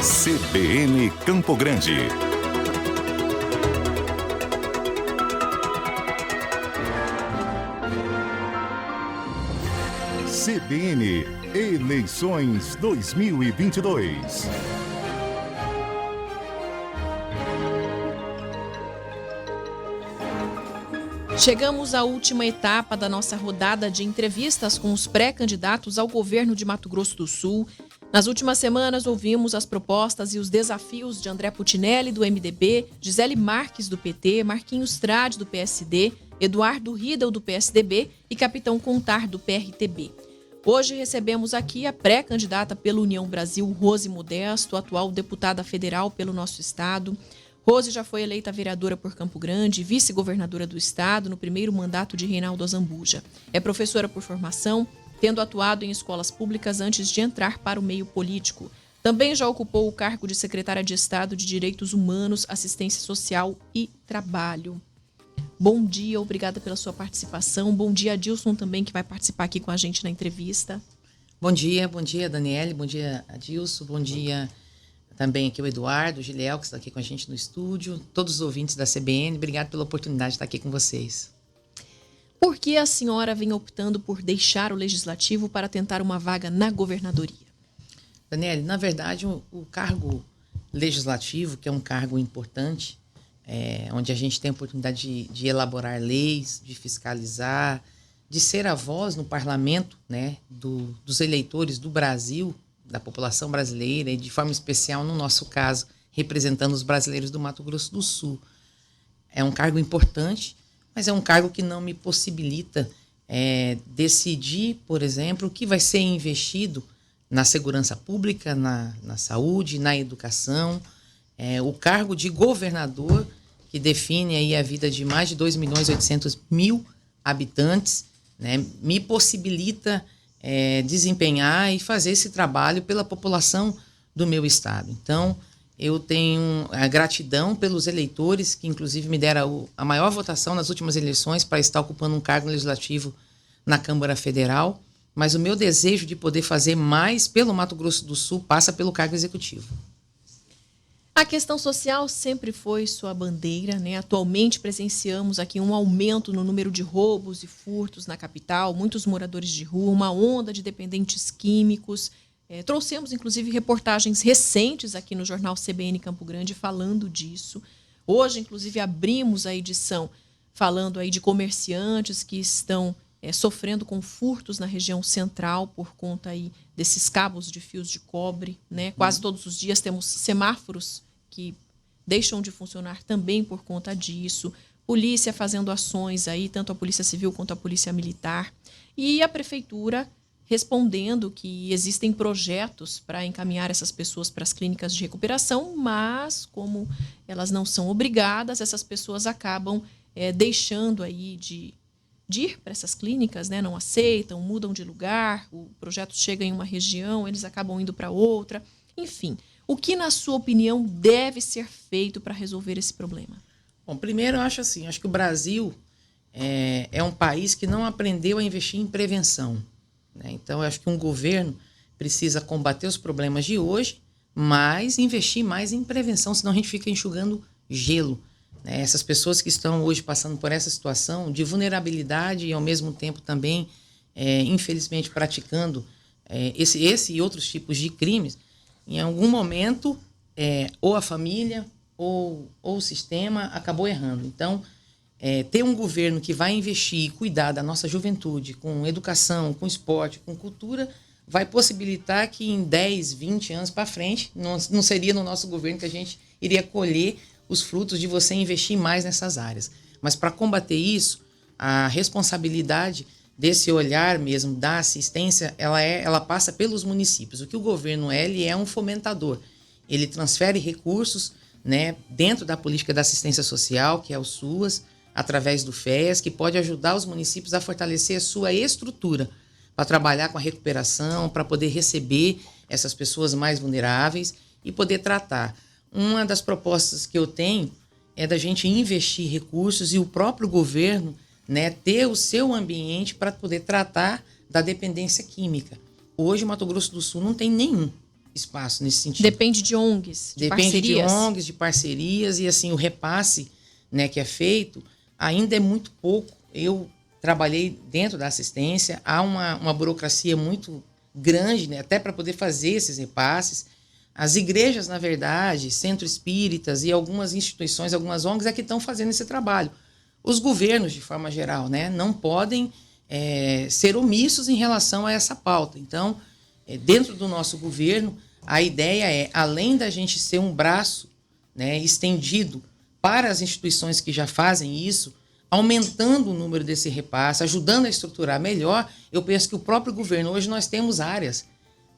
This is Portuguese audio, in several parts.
CBN Campo Grande. CBN Eleições 2022. Chegamos à última etapa da nossa rodada de entrevistas com os pré-candidatos ao governo de Mato Grosso do Sul. Nas últimas semanas, ouvimos as propostas e os desafios de André Putinelli, do MDB, Gisele Marques, do PT, Marquinhos Trade, do PSD, Eduardo Riedel, do PSDB e Capitão Contar, do PRTB. Hoje recebemos aqui a pré-candidata pela União Brasil, Rose Modesto, atual deputada federal pelo nosso estado. Rose já foi eleita vereadora por Campo Grande, vice-governadora do estado no primeiro mandato de Reinaldo Azambuja. É professora por formação, tendo atuado em escolas públicas antes de entrar para o meio político. Também já ocupou o cargo de secretária de Estado de Direitos Humanos, Assistência Social e Trabalho. Bom dia, obrigada pela sua participação. Bom dia, Adilson, também, que vai participar aqui com a gente na entrevista. Bom dia, Daniele, bom dia, Adilson, bom dia também aqui o Eduardo, o Giliel, que está aqui com a gente no estúdio, todos os ouvintes da CBN, obrigado pela oportunidade de estar aqui com vocês. Por que a senhora vem optando por deixar o Legislativo para tentar uma vaga na governadoria? Daniele, na verdade, o cargo legislativo, que é um cargo importante, onde a gente tem a oportunidade de elaborar leis, de fiscalizar, de ser a voz no parlamento, né, dos eleitores do Brasil, da população brasileira e de forma especial, no nosso caso, representando os brasileiros do Mato Grosso do Sul. É um cargo importante, mas é um cargo que não me possibilita decidir, por exemplo, o que vai ser investido na segurança pública, na saúde, na educação. O cargo de governador, que define aí a vida de mais de 2.800.000 habitantes, né, me possibilita desempenhar e fazer esse trabalho pela população do meu estado. Então, eu tenho a gratidão pelos eleitores que, inclusive, me deram a maior votação nas últimas eleições para estar ocupando um cargo legislativo na Câmara Federal, mas o meu desejo de poder fazer mais pelo Mato Grosso do Sul passa pelo cargo executivo. A questão social sempre foi sua bandeira, né? Atualmente presenciamos aqui um aumento no número de roubos e furtos na capital, muitos moradores de rua, uma onda de dependentes químicos. Trouxemos, inclusive, reportagens recentes aqui no jornal CBN Campo Grande falando disso. Hoje, inclusive, abrimos a edição falando aí de comerciantes que estão sofrendo com furtos na região central por conta aí desses cabos de fios de cobre, né? Quase todos os dias temos semáforos que deixam de funcionar também por conta disso. Polícia fazendo ações aí, tanto a Polícia Civil quanto a Polícia Militar. E a Prefeitura respondendo que existem projetos para encaminhar essas pessoas para as clínicas de recuperação, mas como elas não são obrigadas, essas pessoas acabam deixando aí de ir para essas clínicas, né? Não aceitam, mudam de lugar, o projeto chega em uma região, eles acabam indo para outra. Enfim, o que, na sua opinião, deve ser feito para resolver esse problema? Bom, primeiro eu acho que o Brasil é um país que não aprendeu a investir em prevenção, né? Então, eu acho que um governo precisa combater os problemas de hoje, mas investir mais em prevenção, senão a gente fica enxugando gelo. Essas pessoas que estão hoje passando por essa situação de vulnerabilidade e, ao mesmo tempo, também, infelizmente, praticando esse e outros tipos de crimes, em algum momento, ou a família ou o sistema acabou errando. Então, ter um governo que vai investir e cuidar da nossa juventude com educação, com esporte, com cultura, vai possibilitar que em 10, 20 anos para frente, não seria no nosso governo que a gente iria colher os frutos de você investir mais nessas áreas. Mas para combater isso, a responsabilidade desse olhar mesmo da assistência, ela passa pelos municípios. O que o governo ele é um fomentador. Ele transfere recursos, né, dentro da política da assistência social, que é o SUAS, através do FES, que pode ajudar os municípios a fortalecer a sua estrutura para trabalhar com a recuperação, para poder receber essas pessoas mais vulneráveis e poder tratar. Uma das propostas que eu tenho é da gente investir recursos e o próprio governo, né, ter o seu ambiente para poder tratar da dependência química. Hoje, o Mato Grosso do Sul não tem nenhum. espaço nesse sentido. Depende de ONGs, de Depende parcerias? de ONGs, de parcerias, e assim, o repasse, né, que é feito ainda é muito pouco. Eu trabalhei dentro da assistência, há uma burocracia muito grande, né, até para poder fazer esses repasses. As igrejas, na verdade, centros espíritas e algumas instituições, algumas ONGs é que estão fazendo esse trabalho. Os governos, de forma geral, né, não podem ser omissos em relação a essa pauta. Então, dentro do nosso governo, a ideia é, além da gente ser um braço, né, estendido para as instituições que já fazem isso, aumentando o número desse repasse, ajudando a estruturar melhor, eu penso que o próprio governo, hoje nós temos áreas,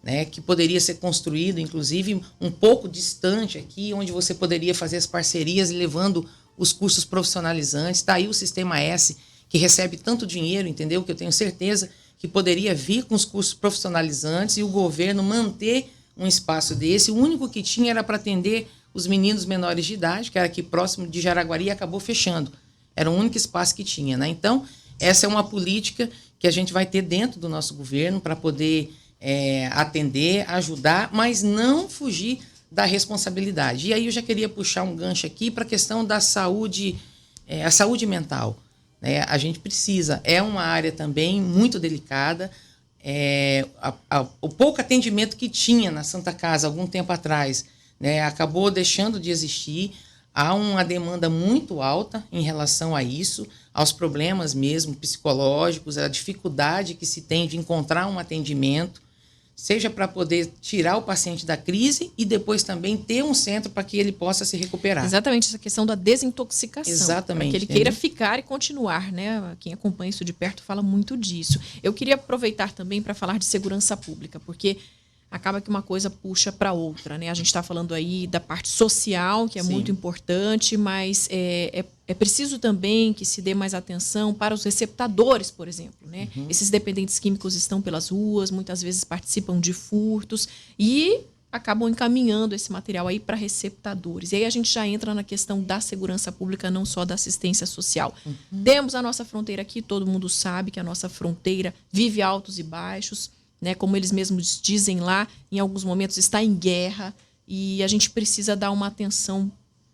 né, que poderia ser construído, inclusive, um pouco distante aqui, onde você poderia fazer as parcerias levando os cursos profissionalizantes. Está aí o Sistema S, que recebe tanto dinheiro, entendeu? Que eu tenho certeza que poderia vir com os cursos profissionalizantes e o governo manter um espaço desse. O único que tinha era para atender os meninos menores de idade, que era aqui próximo de Jaraguari, e acabou fechando. Era o único espaço que tinha, né? Então, essa é uma política que a gente vai ter dentro do nosso governo para poder atender, ajudar, mas não fugir da responsabilidade. E aí eu já queria puxar um gancho aqui para a questão da saúde, a saúde mental. Né? A gente precisa, é uma área também muito delicada. O pouco atendimento que tinha na Santa Casa algum tempo atrás, né, acabou deixando de existir. Há uma demanda muito alta em relação a isso, aos problemas mesmo psicológicos, a dificuldade que se tem de encontrar um atendimento, seja para poder tirar o paciente da crise e depois também ter um centro para que ele possa se recuperar. Exatamente, essa questão da desintoxicação. Exatamente. Para que ele queira ficar e continuar, né? Quem acompanha isso de perto fala muito disso. Eu queria aproveitar também para falar de segurança pública, porque acaba que uma coisa puxa para outra, né? A gente está falando aí da parte social, que é muito importante, mas é preciso também que se dê mais atenção para os receptadores, por exemplo, né? Uhum. Esses dependentes químicos estão pelas ruas, muitas vezes participam de furtos e acabam encaminhando esse material aí para receptadores. E aí a gente já entra na questão da segurança pública, não só da assistência social. Uhum. Temos a nossa fronteira aqui, todo mundo sabe que a nossa fronteira vive altos e baixos, né, como eles mesmos dizem lá, em alguns momentos está em guerra e a gente precisa dar uma atenção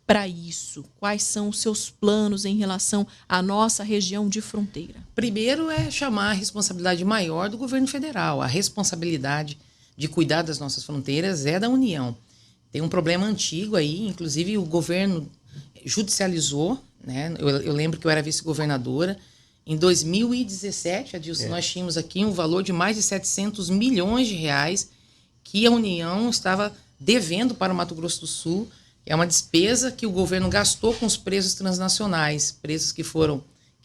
para isso. Quais são os seus planos em relação à nossa região de fronteira? Primeiro é chamar a responsabilidade maior do governo federal. A responsabilidade de cuidar das nossas fronteiras é da União. Tem um problema antigo aí, inclusive o governo judicializou, né? Eu lembro que eu era vice-governadora. Em 2017, Adilson, nós tínhamos aqui um valor de mais de 700 milhões de reais que a União estava devendo para o Mato Grosso do Sul. É uma despesa que o governo gastou com os presos transnacionais, presos que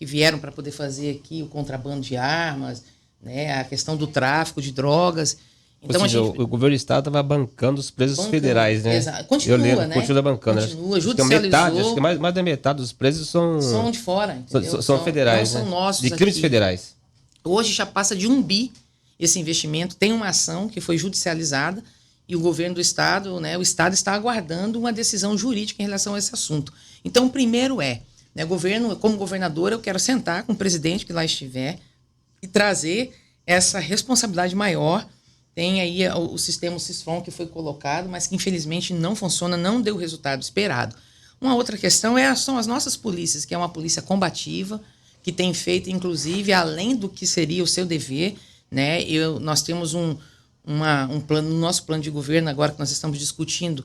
vieram para poder fazer aqui o contrabando de armas, né, a questão do tráfico de drogas. Então, ou seja, o governo do estado estava bancando os presos federais, né? Continua, lembro, né? Continua bancando. Continua, judicializou. Acho que mais da metade dos presos são de fora, entendeu? São federais, não né? São nossos de crimes aqui. federais. Hoje já passa de 1 bi esse investimento. Tem uma ação que foi judicializada e o governo do estado, né? O estado está aguardando uma decisão jurídica em relação a esse assunto. Então, o primeiro né, governo, como governadora, eu quero sentar com o presidente que lá estiver e trazer essa responsabilidade maior. Tem aí o sistema Sisfron que foi colocado, mas que infelizmente não funciona, não deu o resultado esperado. Uma outra questão são as nossas polícias, que é uma polícia combativa, que tem feito, inclusive, além do que seria o seu dever, né? Nós temos um plano, no nosso plano de governo, agora que nós estamos discutindo,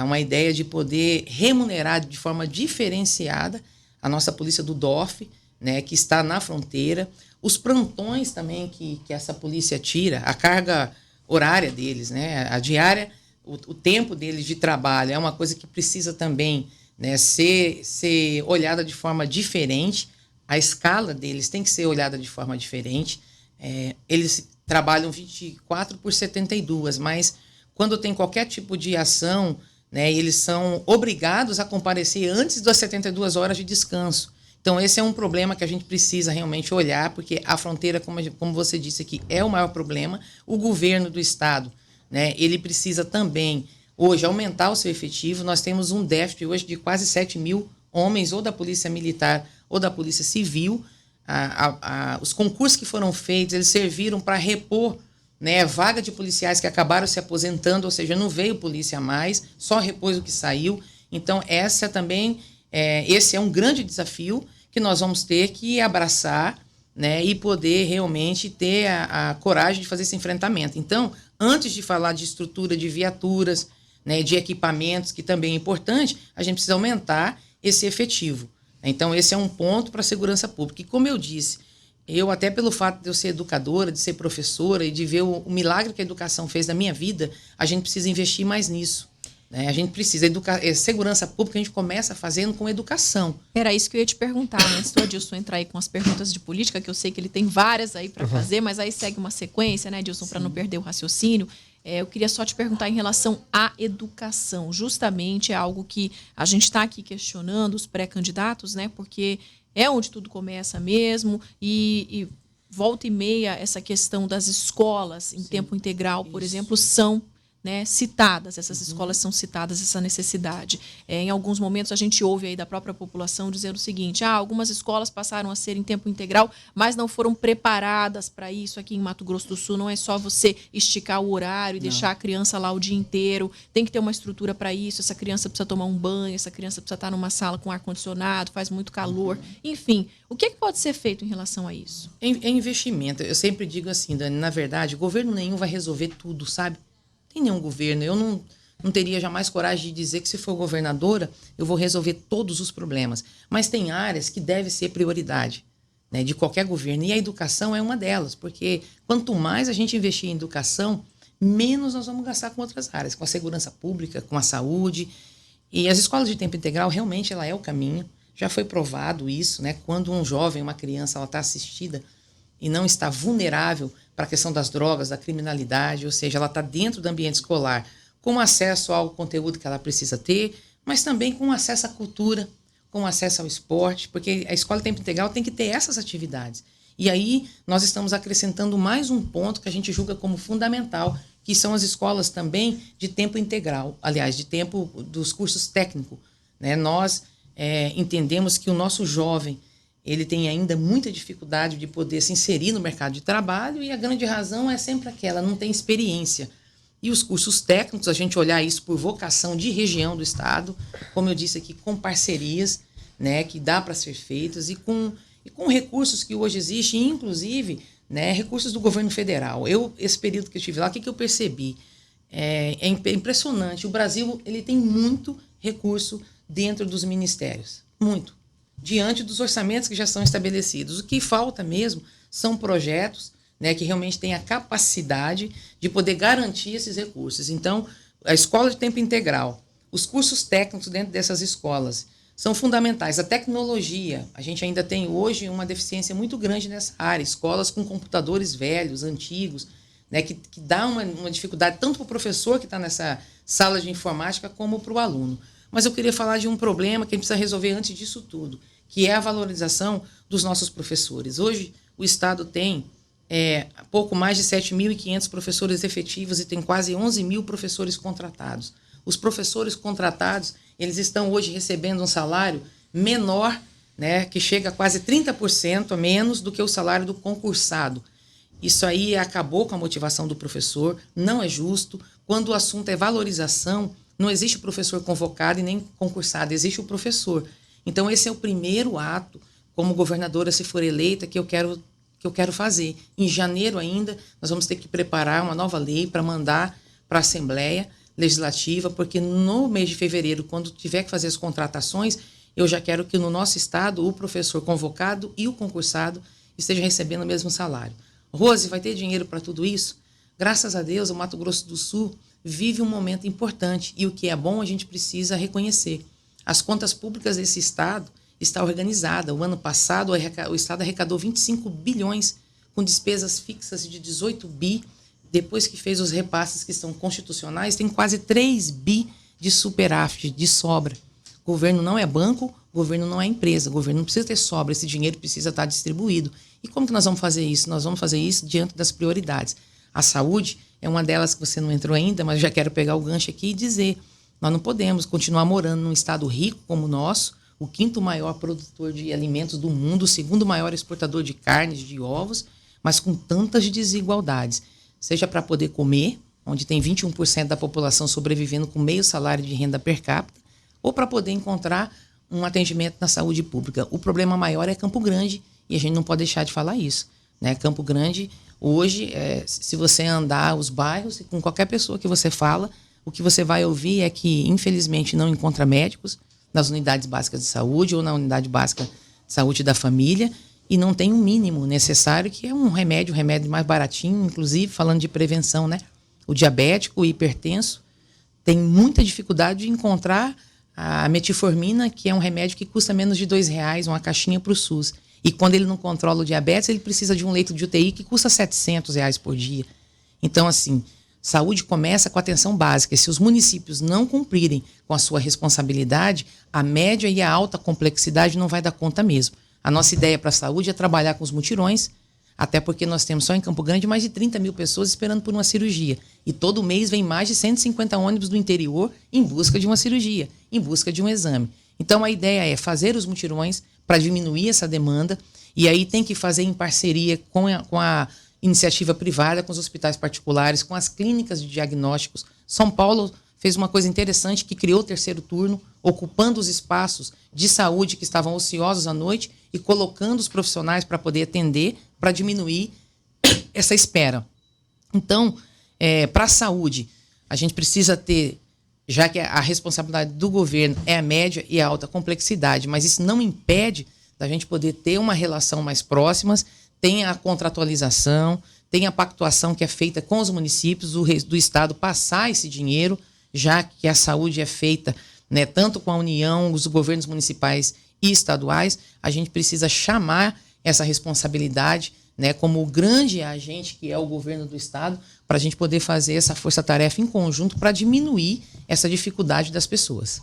uma ideia de poder remunerar de forma diferenciada a nossa polícia do DOF, né, que está na fronteira. Os plantões também que essa polícia tira, a carga horária deles, né, a diária, o tempo deles de trabalho é uma coisa que precisa também, né, ser olhada de forma diferente. A escala deles tem que ser olhada de forma diferente. Eles trabalham 24 por 72, mas quando tem qualquer tipo de ação, né, eles são obrigados a comparecer antes das 72 horas de descanso. Então, esse é um problema que a gente precisa realmente olhar, porque a fronteira, como você disse aqui, é o maior problema. O governo do estado, né, ele precisa também, hoje, aumentar o seu efetivo. Nós temos um déficit hoje de quase 7 mil homens, ou da Polícia Militar ou da Polícia Civil. Os concursos que foram feitos, eles serviram para repor, né? Vaga de policiais que acabaram se aposentando, ou seja, não veio polícia a mais, só repôs o que saiu. Então, esse é um grande desafio que nós vamos ter que abraçar, né? E poder realmente ter a coragem de fazer esse enfrentamento. Então, antes de falar de estrutura de viaturas, né, de equipamentos, que também é importante, a gente precisa aumentar esse efetivo. Então, esse é um ponto para a segurança pública. E como eu disse, eu até pelo fato de eu ser educadora, de ser professora e de ver o milagre que a educação fez na minha vida, a gente precisa investir mais nisso. Né? A gente precisa segurança pública, a gente começa fazendo com educação. Era isso que eu ia te perguntar, antes do Adilson entrar aí com as perguntas de política, que eu sei que ele tem várias aí para fazer, mas aí segue uma sequência, né, Adilson, para não perder o raciocínio. Eu queria só te perguntar em relação à educação. Justamente é algo que a gente está aqui questionando os pré-candidatos, né, porque é onde tudo começa mesmo, e volta e meia essa questão das escolas em tempo integral, por exemplo, são, né, citadas, essas escolas são citadas, essa necessidade. Em alguns momentos a gente ouve aí da própria população dizendo o seguinte, algumas escolas passaram a ser em tempo integral, mas não foram preparadas para isso. Aqui em Mato Grosso do Sul não é só você esticar o horário e deixar a criança lá o dia inteiro, tem que ter uma estrutura para isso, essa criança precisa tomar um banho, essa criança precisa estar numa sala com ar-condicionado, faz muito calor, enfim. O que pode ser feito em relação a isso? É investimento. Eu sempre digo assim, Dani, na verdade, governo nenhum vai resolver tudo, sabe? Tem nenhum governo. Eu não teria jamais coragem de dizer que se for governadora, eu vou resolver todos os problemas. Mas tem áreas que devem ser prioridade, né, de qualquer governo. E a educação é uma delas, porque quanto mais a gente investir em educação, menos nós vamos gastar com outras áreas, com a segurança pública, com a saúde. E as escolas de tempo integral, realmente, ela é o caminho. Já foi provado isso, né? Quando um jovem, uma criança, ela está assistida e não está vulnerável para a questão das drogas, da criminalidade, ou seja, ela está dentro do ambiente escolar, com acesso ao conteúdo que ela precisa ter, mas também com acesso à cultura, com acesso ao esporte, porque a escola de tempo integral tem que ter essas atividades. E aí nós estamos acrescentando mais um ponto que a gente julga como fundamental, que são as escolas também de tempo integral, aliás, de tempo dos cursos técnicos. Né? Nós entendemos que o nosso jovem, ele tem ainda muita dificuldade de poder se inserir no mercado de trabalho e a grande razão é sempre aquela, não tem experiência. E os cursos técnicos, a gente olhar isso por vocação de região do estado, como eu disse aqui, com parcerias, né, que dá para ser feitas e com recursos que hoje existem, inclusive, né, recursos do governo federal. Esse período que eu estive lá, o que eu percebi? É impressionante. O Brasil, ele tem muito recurso dentro dos ministérios, muito. Diante dos orçamentos que já são estabelecidos. O que falta mesmo são projetos, né, que realmente têm a capacidade de poder garantir esses recursos. Então, a escola de tempo integral, os cursos técnicos dentro dessas escolas são fundamentais. A tecnologia, a gente ainda tem hoje uma deficiência muito grande nessa área. Escolas com computadores velhos, antigos, né, que dá uma dificuldade tanto para o professor que está nessa sala de informática como para o aluno. Mas eu queria falar de um problema que a gente precisa resolver antes disso tudo, que é a valorização dos nossos professores. Hoje, o Estado tem pouco mais de 7.500 professores efetivos e tem quase 11 mil professores contratados. Os professores contratados, eles estão hoje recebendo um salário menor, né, que chega a quase 30% a menos do que o salário do concursado. Isso aí acabou com a motivação do professor, não é justo. Quando o assunto é valorização, não existe o professor convocado e nem concursado, existe o professor. Então, esse é o primeiro ato, como governadora, se for eleita, que eu quero fazer. Em janeiro ainda, nós vamos ter que preparar uma nova lei para mandar para a Assembleia Legislativa, porque no mês de fevereiro, quando tiver que fazer as contratações, eu já quero que no nosso estado o professor convocado e o concursado estejam recebendo o mesmo salário. Rose, vai ter dinheiro para tudo isso? Graças a Deus, o Mato Grosso do Sul vive um momento importante e o que é bom a gente precisa reconhecer. As contas públicas desse estado estão organizadas. O ano passado, o estado arrecadou 25 bilhões com despesas fixas de 18 bi. Depois que fez os repasses que são constitucionais, tem quase 3 bi de superávit, de sobra. O governo não é banco, o governo não é empresa. O governo não precisa ter sobra, esse dinheiro precisa estar distribuído. E como que nós vamos fazer isso? Nós vamos fazer isso diante das prioridades. A saúde é uma delas que você não entrou ainda, mas eu já quero pegar o gancho aqui e dizer, nós não podemos continuar morando num estado rico como o nosso, o 5º maior produtor de alimentos do mundo, o 2º maior exportador de carnes, de ovos, mas com tantas desigualdades. seja para poder comer, onde tem 21% da população sobrevivendo com meio salário de renda per capita, ou para poder encontrar um atendimento na saúde pública. O problema maior é Campo Grande, e a gente não pode deixar de falar isso, né? Campo Grande, hoje, se você andar os bairros, com qualquer pessoa que você fala, o que você vai ouvir é que, infelizmente, não encontra médicos nas unidades básicas de saúde ou na unidade básica de saúde da família, e não tem um mínimo necessário, que é um remédio mais baratinho, inclusive, falando de prevenção, né? O diabético, o hipertenso, tem muita dificuldade de encontrar a metformina, que é um remédio que custa menos de R$2, uma caixinha para o SUS. E quando ele não controla o diabetes, ele precisa de um leito de UTI que custa R$700 por dia. Então, assim, saúde começa com atenção básica. E se os municípios não cumprirem com a sua responsabilidade, a média e a alta complexidade não vai dar conta mesmo. A nossa ideia para a saúde é trabalhar com os mutirões, até porque nós temos só em Campo Grande mais de 30 mil pessoas esperando por uma cirurgia. E todo mês vem mais de 150 ônibus do interior em busca de uma cirurgia, em busca de um exame. Então a ideia é fazer os mutirões para diminuir essa demanda, e aí tem que fazer em parceria com a iniciativa privada, com os hospitais particulares, com as clínicas de diagnósticos. São Paulo fez uma coisa interessante, que criou o 3º turno, ocupando os espaços de saúde que estavam ociosos à noite e colocando os profissionais para poder atender, para diminuir essa espera. Então, para a saúde, a gente precisa ter, já que a responsabilidade do governo é a média e a alta complexidade, mas isso não impede da gente poder ter uma relação mais próximas, tem a contratualização, tem a pactuação que é feita com os municípios, do Estado passar esse dinheiro, já que a saúde é feita, né, tanto com a União, os governos municipais e estaduais, a gente precisa chamar essa responsabilidade, né, como o grande agente que é o governo do Estado, para a gente poder fazer essa força-tarefa em conjunto para diminuir essa dificuldade das pessoas.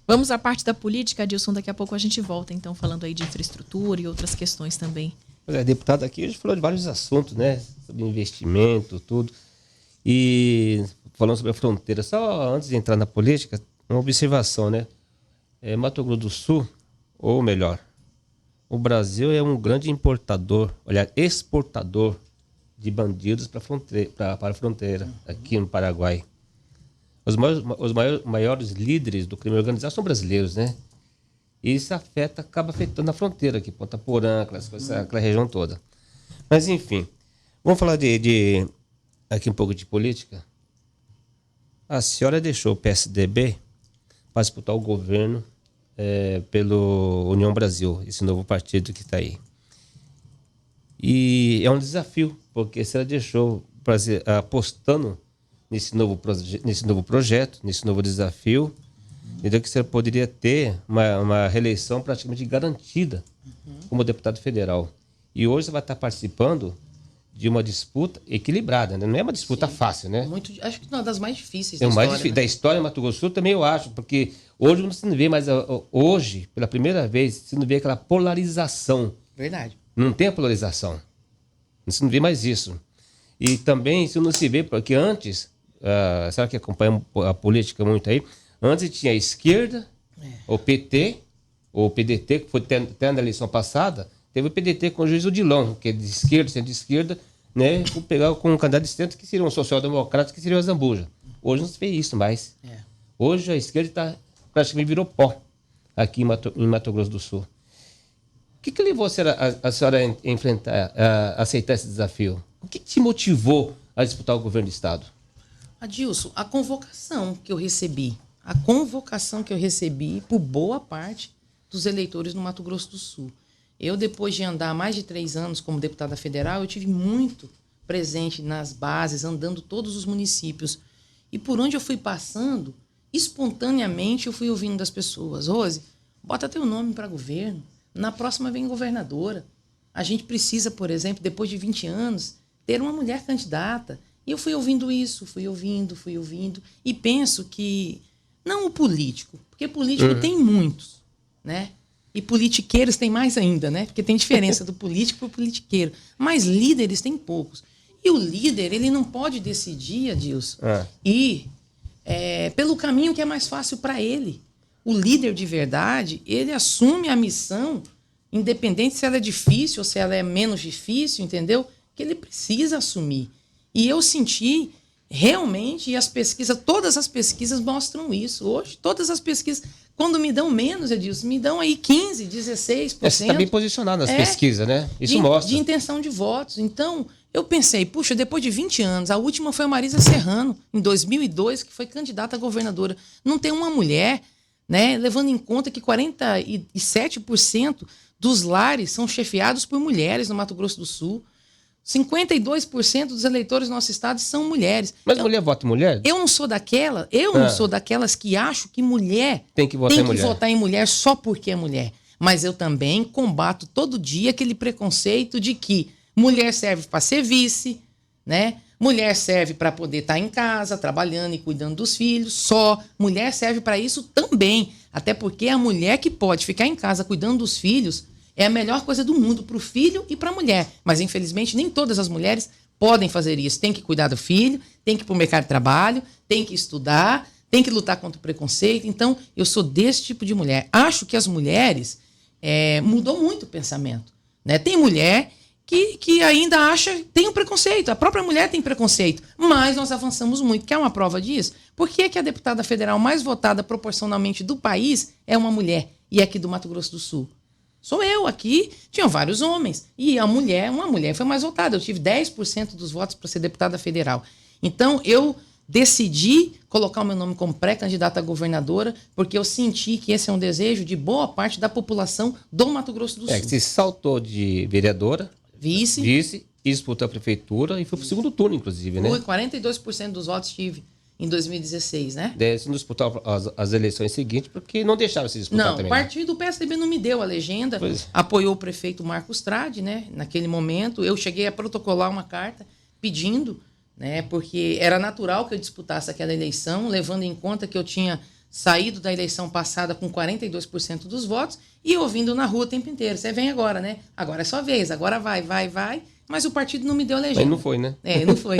Vamos à parte da política, Adilson. Daqui a pouco a gente volta, então, falando aí de infraestrutura e outras questões também. Deputado aqui hoje falou de vários assuntos, né? Sobre investimento, tudo. E falando sobre a fronteira, só antes de entrar na política, uma observação, né? Mato Grosso do Sul, ou melhor, o Brasil é um grande importador, exportador de bandidos para a fronteira, aqui no Paraguai. Os maiores líderes do crime organizado são brasileiros, né? E isso acaba afetando a fronteira aqui, Ponta Porã, aquela região toda. Mas, enfim, vamos falar aqui um pouco de política. A senhora deixou o PSDB para disputar o governo pelo União Brasil, esse novo partido que está aí. E é um desafio, porque se ela deixou apostando nesse novo projeto, nesse novo desafio, entendeu, que você poderia ter uma reeleição praticamente garantida como deputado federal. E hoje você vai estar participando de uma disputa equilibrada, né? Não é uma disputa fácil, né? Acho que uma das mais difíceis da história. Né? Da história em Mato Grosso do Sul também eu acho, porque hoje você não vê mais, hoje, pela primeira vez, você não vê aquela polarização. Verdade. Não tem a polarização. Você não vê mais isso. E também, isso não se vê, porque antes, será que acompanha a política muito aí? Antes tinha a esquerda, o PT, o PDT, que foi até na eleição passada, teve o PDT com o juiz Odilon, que é de esquerda, centro-esquerda, né, com um candidato de centro, que seria um social-democrata, que seria o Zambuja. Hoje não se vê isso mais. Hoje a esquerda praticamente virou pó aqui em Mato Grosso do Sul. O que levou a senhora a aceitar esse desafio? O que te motivou a disputar o governo do Estado? Adilson, a convocação que eu recebi por boa parte dos eleitores no Mato Grosso do Sul. Eu, depois de andar mais de 3 anos como deputada federal, eu tive muito presente nas bases, andando todos os municípios. E por onde eu fui passando, espontaneamente eu fui ouvindo das pessoas: Rose, bota teu nome para governo, na próxima vem governadora. A gente precisa, por exemplo, depois de 20 anos, ter uma mulher candidata. E eu fui ouvindo isso, fui ouvindo, e penso que, não o político, porque político tem muitos, né? E politiqueiros tem mais ainda, né? Porque tem diferença do político para o politiqueiro. Mas líderes tem poucos. E o líder, ele não pode decidir, Adilson, ir pelo caminho que é mais fácil para ele. O líder de verdade, ele assume a missão, independente se ela é difícil ou se ela é menos difícil, entendeu? que ele precisa assumir. E eu senti realmente, e as pesquisas, todas as pesquisas mostram isso. Hoje, todas as pesquisas, quando me dão menos, Edilson, me dão aí 15%, 16%. Você está bem posicionado nas pesquisas, né? Isso mostra. De intenção de votos. Então, eu pensei, puxa, depois de 20 anos, a última foi a Marisa Serrano, em 2002, que foi candidata a governadora. Não tem uma mulher, né, levando em conta que 47% dos lares são chefiados por mulheres no Mato Grosso do Sul. 52% dos eleitores do nosso estado são mulheres. Mas mulher vota em mulher? Eu não sou daquelas que acho que mulher tem que votar em mulher só porque é mulher. Mas eu também combato todo dia aquele preconceito de que mulher serve para ser vice, né? Mulher serve para poder estar em casa, trabalhando e cuidando dos filhos, só. Mulher serve para isso também. Até porque a mulher que pode ficar em casa cuidando dos filhos é a melhor coisa do mundo para o filho e para a mulher. Mas, infelizmente, nem todas as mulheres podem fazer isso. Tem que cuidar do filho, tem que ir para o mercado de trabalho, tem que estudar, tem que lutar contra o preconceito. Então, eu sou desse tipo de mulher. Acho que as mulheres mudou muito o pensamento, né? Tem mulher que ainda acha, tem um preconceito. A própria mulher tem preconceito. Mas nós avançamos muito. Quer uma prova disso? Por que a deputada federal mais votada proporcionalmente do país é uma mulher? E aqui do Mato Grosso do Sul? Sou eu aqui, tinham vários homens. E uma mulher foi mais votada. Eu tive 10% dos votos para ser deputada federal. Então, eu decidi colocar o meu nome como pré-candidata a governadora, porque eu senti que esse é um desejo de boa parte da população do Mato Grosso do Sul. Que você saltou de vereadora, vice, disputou a prefeitura e foi para o segundo turno, inclusive, né? 42% dos votos tive em 2016, né? Você não disputou as eleições seguintes, porque não deixaram se disputar também. Não, o partido do PSDB não me deu a legenda, apoiou o prefeito Marcos Trade, né? Naquele momento, eu cheguei a protocolar uma carta pedindo, né? Porque era natural que eu disputasse aquela eleição, levando em conta que eu tinha saído da eleição passada com 42% dos votos e ouvindo na rua o tempo inteiro. Você vem agora, né? Agora é sua vez, agora vai. Mas o partido não me deu a legenda. Mas não foi, né? Não foi.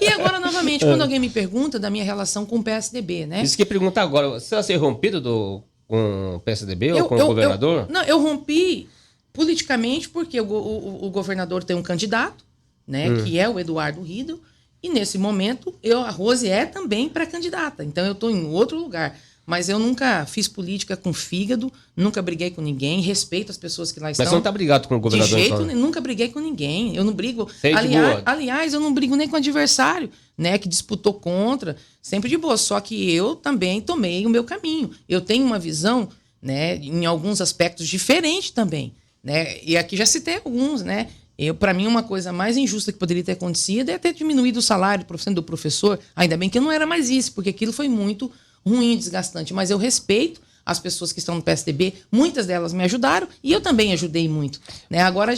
E agora, novamente, quando alguém me pergunta da minha relação com o PSDB, né? Isso que pergunta agora, você vai ser rompido com o PSDB ou com o governador? Eu rompi politicamente porque o governador tem um candidato, né? Que é o Eduardo Riedel. E nesse momento, a Rose é também pré-candidata. Então, eu estou em outro lugar. Mas eu nunca fiz política com fígado, nunca briguei com ninguém, respeito as pessoas que lá estão. Mas você não está brigado com o governador? De jeito nenhum, nunca briguei com ninguém. Eu não brigo. Sei de boa. Aliás, eu não brigo nem com o adversário, né, que disputou contra, sempre de boa. Só que eu também tomei o meu caminho. Eu tenho uma visão, né, em alguns aspectos diferente também, né? E aqui já citei alguns, né? Para mim, uma coisa mais injusta que poderia ter acontecido é ter diminuído o salário do professor. Ainda bem que não era mais isso, porque aquilo foi muito ruim e desgastante. Mas eu respeito as pessoas que estão no PSDB, muitas delas me ajudaram e eu também ajudei muito, né? Agora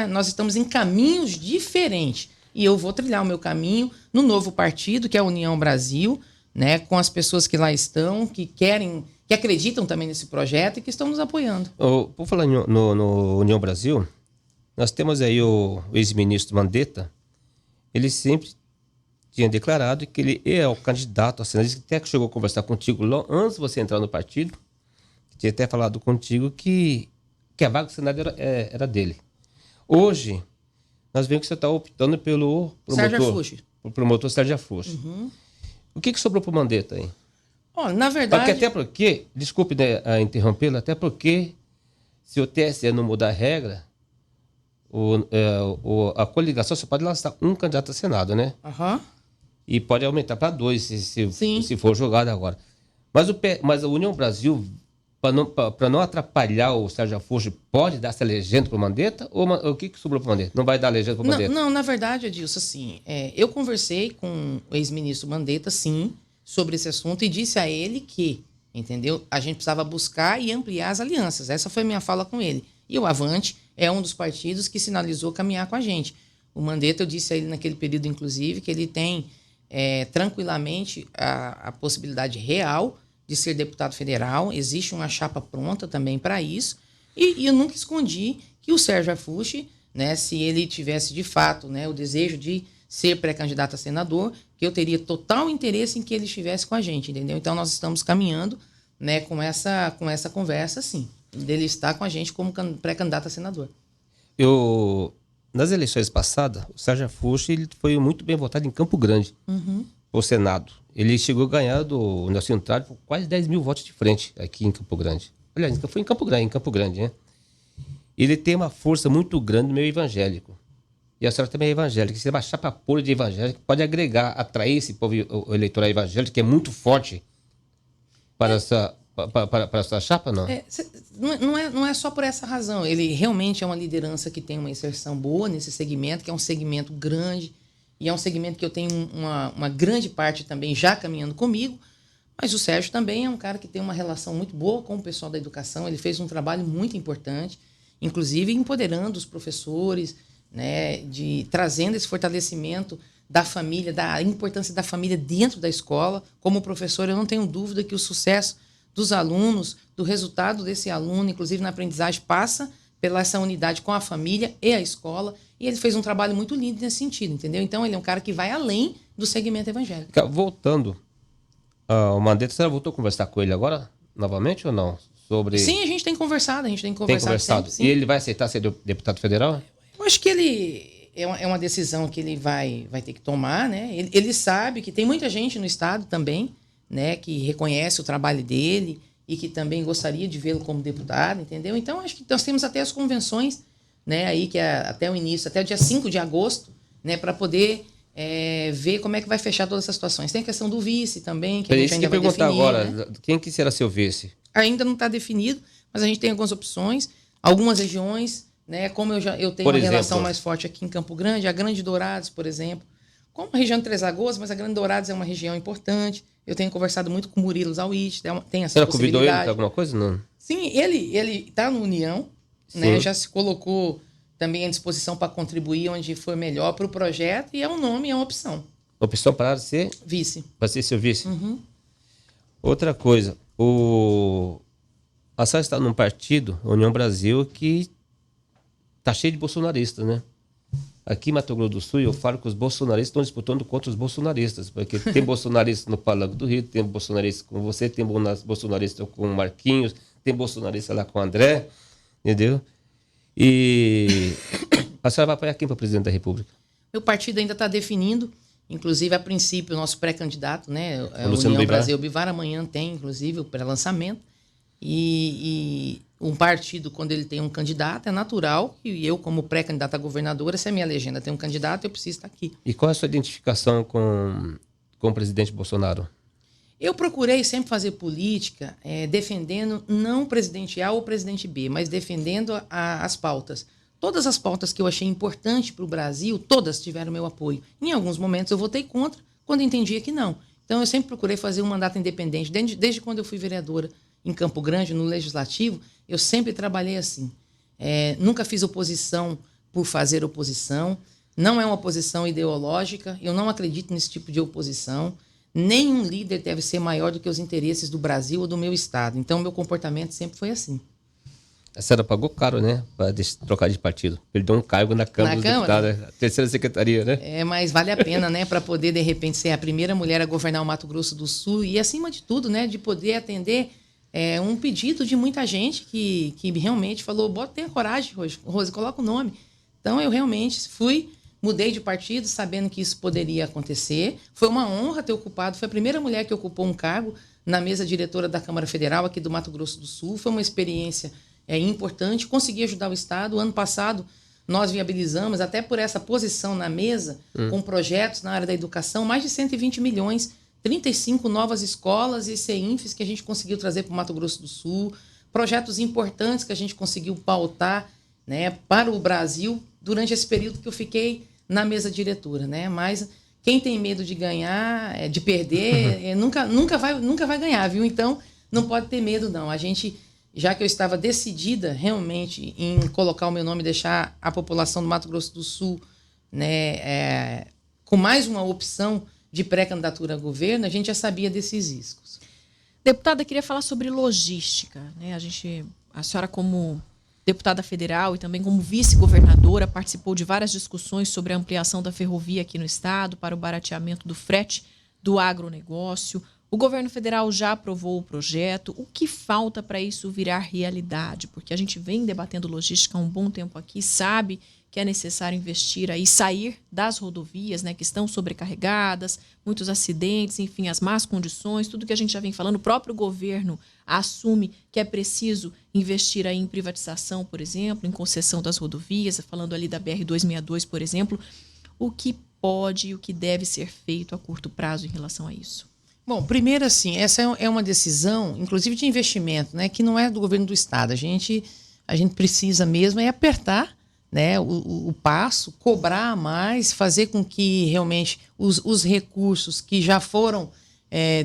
nós estamos em caminhos diferentes e eu vou trilhar o meu caminho no novo partido, que é a União Brasil, né? Com as pessoas que lá estão, que acreditam também nesse projeto e que estão nos apoiando. Por falar no União Brasil, nós temos aí o ex-ministro Mandetta. Ele sempre tinha declarado que ele é o candidato a senador, até que chegou a conversar contigo antes de você entrar no partido, tinha até falado contigo que a vaga de senador era dele. Hoje, nós vemos que você está optando pelo promotor Sérgio Afrouxo. Uhum. O que sobrou para o Mandetta aí? Na verdade... Até porque, desculpe, né, interrompê-lo, até porque se o TSE não mudar a regra, a coligação só pode lançar um candidato a Senado, né? Aham. E pode aumentar para 2 se for jogado agora. Mas a União Brasil, para não atrapalhar o Sérgio Afrouxo, pode dar essa legenda para o Mandetta? Ou o que sobrou para o Mandetta? Não vai dar legenda para o Mandetta? Não, na verdade, Adilson, assim, eu conversei com o ex-ministro Mandetta, sim, sobre esse assunto e disse a ele que, entendeu? A gente precisava buscar e ampliar as alianças. Essa foi a minha fala com ele. E o Avante é um dos partidos que sinalizou caminhar com a gente. O Mandetta, eu disse a ele naquele período, inclusive, que ele tem tranquilamente a possibilidade real de ser deputado federal. Existe uma chapa pronta também para isso. E eu nunca escondi que o Sérgio Afrouxo, né, se ele tivesse de fato, né, o desejo de ser pré-candidato a senador, que eu teria total interesse em que ele estivesse com a gente, entendeu? Então nós estamos caminhando, né, com essa conversa, sim, dele estar com a gente como pré-candidato a senador. nas eleições passadas, o Sérgio Afuxi ele foi muito bem votado em Campo Grande, o Senado. Ele chegou a ganhar do Nelson Trade por quase 10 mil votos de frente aqui em Campo Grande. Aliás, foi em Campo Grande, né? Ele tem uma força muito grande no meio evangélico. E a senhora também é evangélica. Se você baixar para apoio de evangélico, pode agregar, atrair esse povo eleitoral evangélico, que é muito forte para essa chapa, não? Não é só por essa razão. Ele realmente é uma liderança que tem uma inserção boa nesse segmento, que é um segmento grande, e é um segmento que eu tenho uma grande parte também já caminhando comigo. Mas o Sérgio também é um cara que tem uma relação muito boa com o pessoal da educação. Ele fez um trabalho muito importante, inclusive empoderando os professores, né, trazendo esse fortalecimento da família, da importância da família dentro da escola. Como professor, eu não tenho dúvida que o sucesso dos alunos, do resultado desse aluno, inclusive na aprendizagem, passa pela essa unidade com a família e a escola. E ele fez um trabalho muito lindo nesse sentido, entendeu? Então, ele é um cara que vai além do segmento evangélico. Voltando ao Mandetta, você voltou a conversar com ele agora, novamente, ou não? Sim, a gente tem conversado, Tem conversado. Sempre, e ele vai aceitar ser deputado federal? Eu acho que ele é uma decisão que ele vai ter que tomar, né? Ele sabe que tem muita gente no estado também, né, que reconhece o trabalho dele e que também gostaria de vê-lo como deputado, entendeu? Então, acho que nós temos até as convenções, né, aí que é até o início, até o dia 5 de agosto, né, para poder ver como é que vai fechar todas essas situações. Tem a questão do vice também, que a gente ainda vai definir. Agora, né? Quem que será seu vice? Ainda não está definido, mas a gente tem algumas opções, algumas regiões, né, como eu tenho uma relação mais forte aqui em Campo Grande, a Grande Dourados, por exemplo, como a região de Três Lagoas, mas a Grande Dourados é uma região importante. Eu tenho conversado muito com o Murilo Zawitch, tem essa possibilidade. Você convidou ele para alguma coisa? Não? Sim, ele está no União, né, já se colocou também à disposição para contribuir onde for melhor para o projeto, e é um nome, é uma opção. Opção para ser? Vice. Para ser seu vice? Outra coisa, a senhora está num partido, União Brasil, que está cheio de bolsonaristas, né? Aqui em Mato Grosso do Sul, eu falo que os bolsonaristas estão disputando contra os bolsonaristas, porque tem bolsonarista no Palanque do Rio, tem bolsonarista com você, tem bolsonarista com o Marquinhos, tem bolsonarista lá com o André, entendeu? E a senhora vai apoiar quem para presidente da República? Meu partido ainda está definindo, inclusive, a princípio, o nosso pré-candidato, né? A Luciano União Brasil Bivar, amanhã tem, inclusive, o pré-lançamento. E um partido, quando ele tem um candidato, é natural, e eu, como pré-candidata a governadora, se a minha legenda tem um candidato, eu preciso estar aqui. E qual é a sua identificação com o presidente Bolsonaro? Eu procurei sempre fazer política defendendo não o presidente A ou o presidente B, mas defendendo as pautas. Todas as pautas que eu achei importantes para o Brasil, todas tiveram meu apoio. Em alguns momentos eu votei contra, quando entendia que não. Então eu sempre procurei fazer um mandato independente. Desde quando eu fui vereadora em Campo Grande, no Legislativo, eu sempre trabalhei assim. Nunca fiz oposição por fazer oposição. Não é uma oposição ideológica. Eu não acredito nesse tipo de oposição. Nenhum líder deve ser maior do que os interesses do Brasil ou do meu estado. Então, meu comportamento sempre foi assim. A senhora pagou caro, né? Para trocar de partido. Perdeu um cargo na Câmara dos Deputados, a terceira secretaria, né? Mas vale a pena, né? Para poder, de repente, ser a primeira mulher a governar o Mato Grosso do Sul e, acima de tudo, né? De poder atender um pedido de muita gente que realmente falou, tenha coragem, Rose, coloca o nome. Então, eu realmente mudei de partido sabendo que isso poderia acontecer. Foi uma honra ter ocupado, foi a primeira mulher que ocupou um cargo na mesa diretora da Câmara Federal aqui do Mato Grosso do Sul. Foi uma experiência importante, consegui ajudar o Estado. Ano passado, nós viabilizamos, até por essa posição na mesa, com projetos na área da educação, mais de 120 milhões, 35 novas escolas e CEINFES que a gente conseguiu trazer para o Mato Grosso do Sul, projetos importantes que a gente conseguiu pautar, né, para o Brasil durante esse período que eu fiquei na mesa diretora, né? Mas quem tem medo de ganhar, de perder, nunca vai ganhar, viu? Então, não pode ter medo, não. A gente, já que eu estava decidida realmente em colocar o meu nome e deixar a população do Mato Grosso do Sul, né, com mais uma opção de pré-candidatura a governo, a gente já sabia desses riscos. Deputada, queria falar sobre logística, né? A senhora, como deputada federal e também como vice-governadora, participou de várias discussões sobre a ampliação da ferrovia aqui no estado para o barateamento do frete do agronegócio. O governo federal já aprovou o projeto. O que falta para isso virar realidade? Porque a gente vem debatendo logística há um bom tempo aqui, sabe que é necessário investir aí, sair das rodovias, né, que estão sobrecarregadas, muitos acidentes, enfim, as más condições, tudo que a gente já vem falando. O próprio governo assume que é preciso investir aí em privatização, por exemplo, em concessão das rodovias, falando ali da BR-262, por exemplo. O que pode e o que deve ser feito a curto prazo em relação a isso? Bom, primeiro assim, essa é uma decisão, inclusive de investimento, né, que não é do governo do estado. A gente precisa mesmo apertar, né, o passo, cobrar mais, fazer com que realmente os recursos que já foram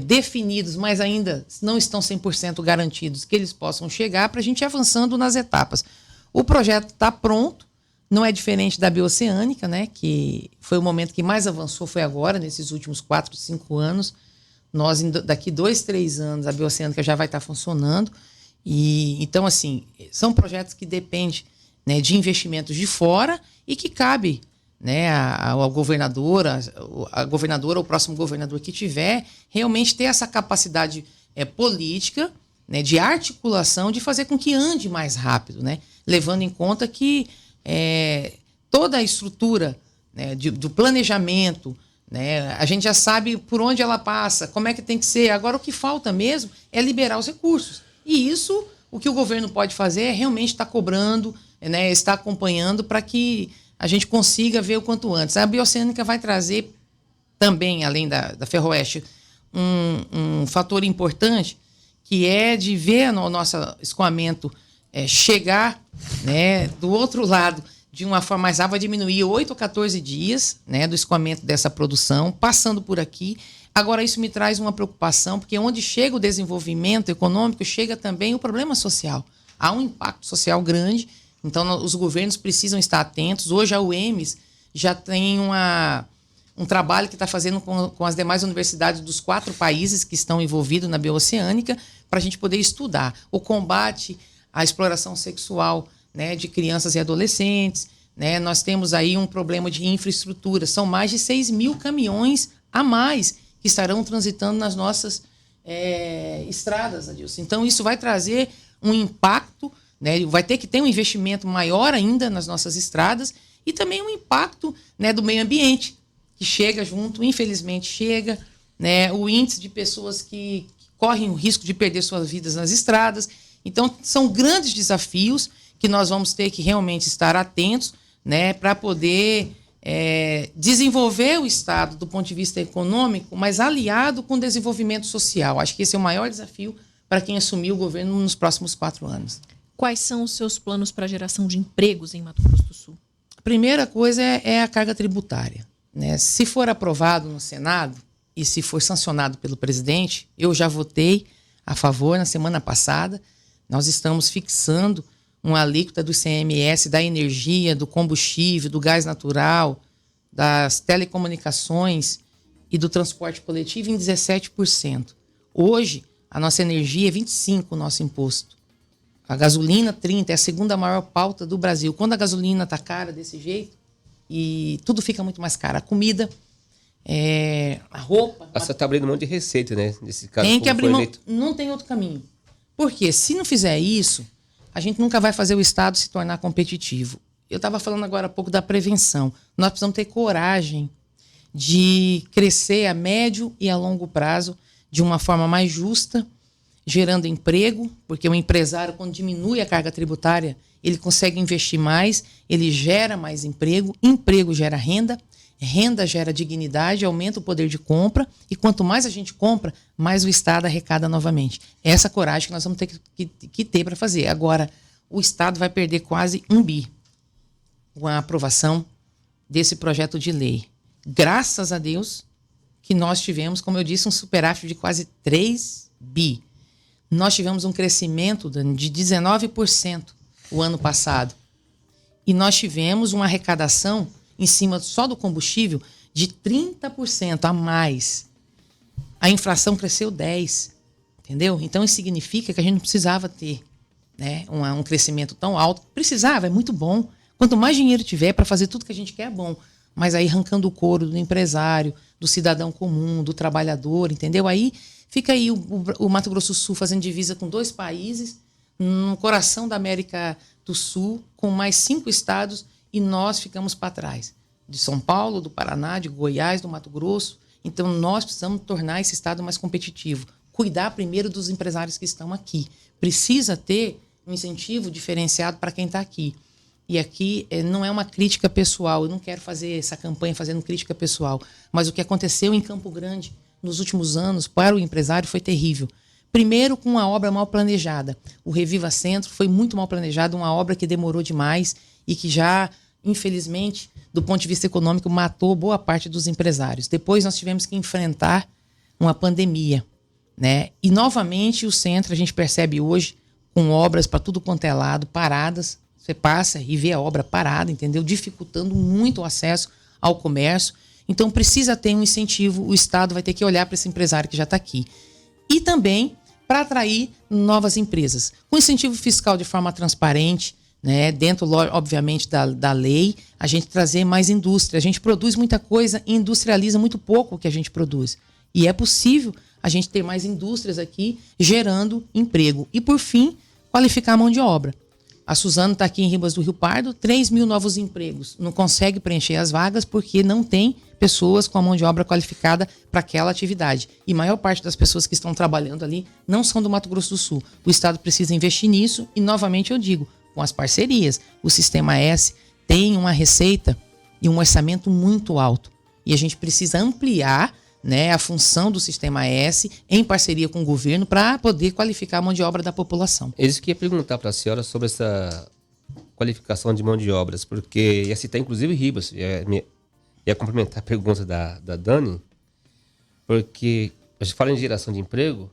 definidos, mas ainda não estão 100% garantidos, que eles possam chegar para a gente ir avançando nas etapas. O projeto está pronto, não é diferente da Bioceânica, né, que foi o momento que mais avançou, foi agora, nesses últimos 4, 5 anos. Nós, daqui 2, 3 anos, a Bioceânica já vai estar funcionando. E então, assim, são projetos que dependem, né, de investimentos de fora e que cabe, né, ao governador, a governadora, ou o próximo governador que tiver, realmente ter essa capacidade política, né, de articulação, de fazer com que ande mais rápido, né, levando em conta que toda a estrutura, né, do planejamento, né, a gente já sabe por onde ela passa, como é que tem que ser. Agora, o que falta mesmo é liberar os recursos. E isso, o que o governo pode fazer é realmente estar cobrando, né, estar acompanhando para que a gente consiga ver o quanto antes. A Bioceânica vai trazer também, além da Ferroeste, um fator importante, que é de ver o nosso escoamento chegar, né, do outro lado de uma forma mais rápida, vai diminuir 8 a 14 dias, né, do escoamento dessa produção, passando por aqui. Agora, isso me traz uma preocupação, porque onde chega o desenvolvimento econômico, chega também o problema social. Há um impacto social grande, então os governos precisam estar atentos. Hoje a UEMS já tem um trabalho que está fazendo com as demais universidades dos 4 países que estão envolvidos na Bioceânica, para a gente poder estudar o combate à exploração sexual, né, de crianças e adolescentes. Né? Nós temos aí um problema de infraestrutura. São mais de 6 mil caminhões a mais que estarão transitando nas nossas estradas, Adilson. Então, isso vai trazer um impacto, né? Vai ter que ter um investimento maior ainda nas nossas estradas e também um impacto, né, do meio ambiente, que chega junto, infelizmente chega, né? O índice de pessoas que correm o risco de perder suas vidas nas estradas. Então, são grandes desafios que nós vamos ter que realmente estar atentos, né, para poder desenvolver o Estado do ponto de vista econômico, mas aliado com o desenvolvimento social. Acho que esse é o maior desafio para quem assumir o governo nos próximos 4 anos. Quais são os seus planos para a geração de empregos em Mato Grosso do Sul? A primeira coisa é a carga tributária. Né? Se for aprovado no Senado e se for sancionado pelo presidente, eu já votei a favor na semana passada. Nós estamos fixando uma alíquota do ICMS, da energia, do combustível, do gás natural, das telecomunicações e do transporte coletivo em 17%. Hoje, a nossa energia é 25%, o nosso imposto. A gasolina, 30%, é a segunda maior pauta do Brasil. Quando a gasolina está cara desse jeito, e tudo fica muito mais caro. A comida, a roupa... Você está abrindo um monte de receita, né? Nesse caso, tem que abrir mão. Não tem outro caminho. Porque se não fizer isso, a gente nunca vai fazer o Estado se tornar competitivo. Eu estava falando agora há pouco da prevenção. Nós precisamos ter coragem de crescer a médio e a longo prazo de uma forma mais justa, gerando emprego, porque o empresário, quando diminui a carga tributária, ele consegue investir mais, ele gera mais emprego, emprego gera renda, renda gera dignidade, aumenta o poder de compra, e quanto mais a gente compra, mais o Estado arrecada novamente. Essa coragem que nós vamos ter que ter para fazer. Agora, o Estado vai perder quase 1 bi com a aprovação desse projeto de lei. Graças a Deus que nós tivemos, como eu disse, um superávit de quase 3 bi. Nós tivemos um crescimento, Dani, de 19% o ano passado. E nós tivemos uma arrecadação em cima só do combustível de 30% a mais. A inflação cresceu 10%, entendeu? Então, isso significa que a gente não precisava ter, né, um crescimento tão alto. Precisava, é muito bom. Quanto mais dinheiro tiver para fazer tudo que a gente quer, é bom. Mas aí arrancando o couro do empresário, do cidadão comum, do trabalhador, entendeu? Aí fica aí o Mato Grosso do Sul fazendo divisa com 2 países, no coração da América do Sul, com mais 5 estados e nós ficamos para trás. De São Paulo, do Paraná, de Goiás, do Mato Grosso. Então, nós precisamos tornar esse estado mais competitivo. Cuidar primeiro dos empresários que estão aqui. Precisa ter um incentivo diferenciado para quem está aqui. E aqui não é uma crítica pessoal. Eu não quero fazer essa campanha fazendo crítica pessoal. Mas o que aconteceu em Campo Grande nos últimos anos para o empresário foi terrível. Primeiro, com uma obra mal planejada. O Reviva Centro foi muito mal planejado, uma obra que demorou demais e que já, infelizmente, do ponto de vista econômico, matou boa parte dos empresários. Depois nós tivemos que enfrentar uma pandemia, né? E, novamente, o centro, a gente percebe hoje, com obras para tudo quanto é lado, paradas. Você passa e vê a obra parada, entendeu? Dificultando muito o acesso ao comércio. Então, precisa ter um incentivo. O Estado vai ter que olhar para esse empresário que já está aqui. E também para atrair novas empresas. Com incentivo fiscal de forma transparente, né? Dentro, obviamente, da lei, a gente trazer mais indústria. A gente produz muita coisa e industrializa muito pouco o que a gente produz. E é possível a gente ter mais indústrias aqui gerando emprego. E, por fim, qualificar a mão de obra. A Suzano está aqui em Ribas do Rio Pardo, 3 mil novos empregos. Não consegue preencher as vagas porque não tem pessoas com a mão de obra qualificada para aquela atividade. E a maior parte das pessoas que estão trabalhando ali não são do Mato Grosso do Sul. O Estado precisa investir nisso e, novamente, eu digo, com as parcerias. O Sistema S tem uma receita e um orçamento muito alto. E a gente precisa ampliar, né, a função do Sistema S em parceria com o governo para poder qualificar a mão de obra da população. É isso que eu ia perguntar para a senhora sobre essa qualificação de mão de obras, porque ia citar inclusive Ribas, ia complementar a pergunta da Dani, porque a gente fala em geração de emprego,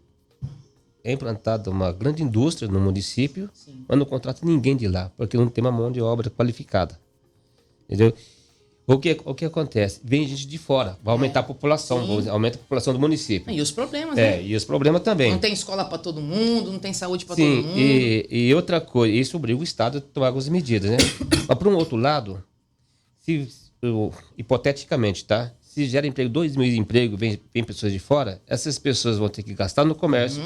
é implantada uma grande indústria no município, sim, mas não contrata ninguém de lá, porque não tem uma mão de obra qualificada. Entendeu? O que acontece? Vem gente de fora, vai aumentar a população, aumenta a população do município. E os problemas, né? E os problemas também. Não tem escola para todo mundo, não tem saúde para todo mundo. E outra coisa, isso obriga o Estado a tomar algumas medidas, né? Mas, por um outro lado, hipoteticamente, tá? Se gera emprego, 2 mil empregos, vem pessoas de fora, essas pessoas vão ter que gastar no comércio,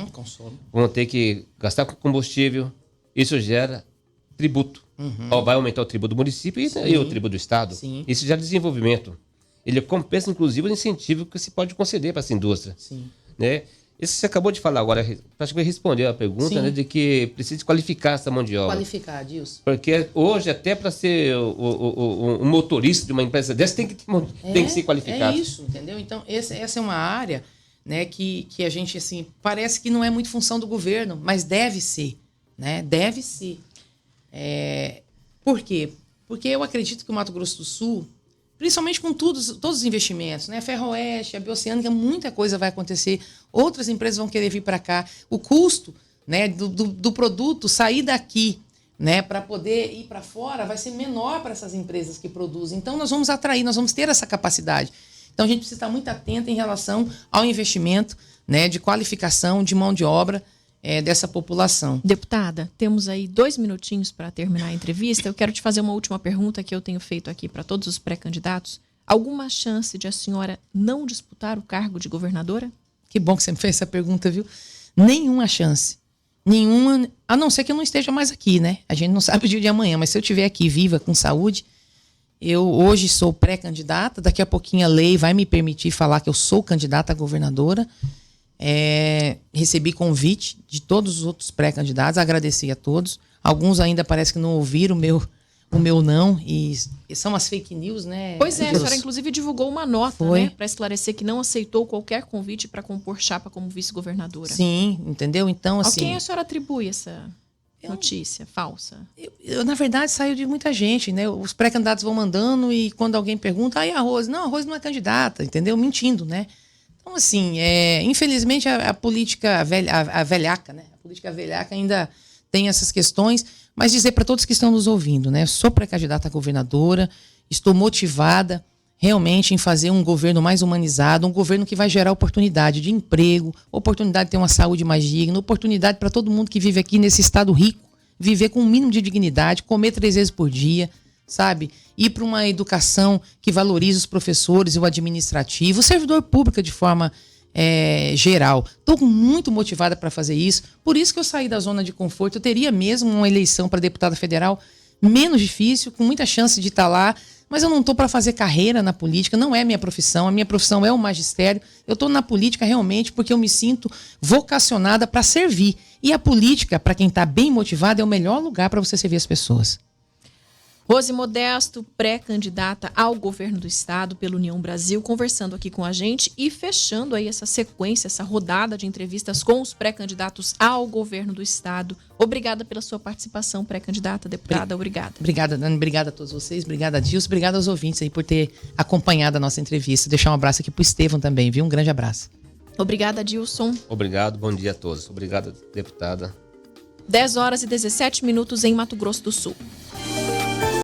vão ter que gastar com combustível, isso gera tributo. Vai aumentar o tributo do município e o tributo do Estado. Sim. Isso gera desenvolvimento. Ele compensa, inclusive, o incentivo que se pode conceder para essa indústria. Sim. Né? Isso que você acabou de falar agora, praticamente respondeu a pergunta, né, de que precisa qualificar essa mão de obra. Qualificar, Dilson. Porque hoje, até para ser o motorista de uma empresa dessa, tem que ser qualificado. É isso, entendeu? Então, essa é uma área, né, que a gente, assim, parece que não é muito função do governo, mas deve ser. Né? Deve ser. Por quê? Porque eu acredito que o Mato Grosso do Sul, principalmente com todos os investimentos, né? Ferroeste, a Bioceânica, muita coisa vai acontecer. Outras empresas vão querer vir para cá. O custo, né, do produto sair daqui, né, para poder ir para fora vai ser menor para essas empresas que produzem. Então, nós vamos atrair, nós vamos ter essa capacidade. Então, a gente precisa estar muito atento em relação ao investimento, né, de qualificação, de mão de obra, dessa população. Deputada, temos aí 2 minutinhos para terminar a entrevista. Eu quero te fazer uma última pergunta que eu tenho feito aqui para todos os pré-candidatos. Alguma chance de a senhora não disputar o cargo de governadora? Que bom que você me fez essa pergunta, viu? Nenhuma chance. Nenhuma, a não ser que eu não esteja mais aqui, né? A gente não sabe o dia de amanhã, mas se eu estiver aqui viva, com saúde, eu hoje sou pré-candidata, daqui a pouquinho a lei vai me permitir falar que eu sou candidata a governadora. Recebi convite de todos os outros pré-candidatos, agradeci a todos. Alguns ainda parece que não ouviram o meu não, e são as fake news, né? Pois é, a senhora inclusive divulgou uma nota, né, para esclarecer que não aceitou qualquer convite para compor chapa como vice-governadora. Sim, entendeu? Então, assim... A quem a senhora atribui essa notícia falsa? Na verdade, saiu de muita gente, né? Os pré-candidatos vão mandando e quando alguém pergunta, a Rose? Não, a Rose não é candidata, entendeu? Mentindo, né? Então, assim, infelizmente a política a velhaca, né? A política velhaca ainda tem essas questões, mas dizer para todos que estão nos ouvindo, né? Sou pré-candidata a governadora, estou motivada realmente em fazer um governo mais humanizado, um governo que vai gerar oportunidade de emprego, oportunidade de ter uma saúde mais digna, oportunidade para todo mundo que vive aqui nesse estado rico, viver com um mínimo de dignidade, comer 3 vezes por dia, sabe? Ir para uma educação que valorize os professores e o administrativo, o servidor público de forma geral. Estou muito motivada para fazer isso. Por isso que eu saí da zona de conforto. Eu teria mesmo uma eleição para deputada federal menos difícil, com muita chance de estar lá, mas eu não estou para fazer carreira na política, não é minha profissão, a minha profissão é o magistério. Eu estou na política realmente porque eu me sinto vocacionada para servir. E a política, para quem está bem motivado, é o melhor lugar para você servir as pessoas. Rose Modesto, pré-candidata ao governo do estado pela União Brasil, conversando aqui com a gente e fechando aí essa sequência, essa rodada de entrevistas com os pré-candidatos ao governo do estado. Obrigada pela sua participação, pré-candidata, deputada, obrigada. Obrigada, Dani, obrigada a todos vocês, obrigada, Dilson, obrigada aos ouvintes aí por ter acompanhado a nossa entrevista. Deixar um abraço aqui pro Estevão também, viu? Um grande abraço. Obrigada, Dilson. Obrigado, bom dia a todos. Obrigado, deputada. 10 horas e 17 minutos em Mato Grosso do Sul.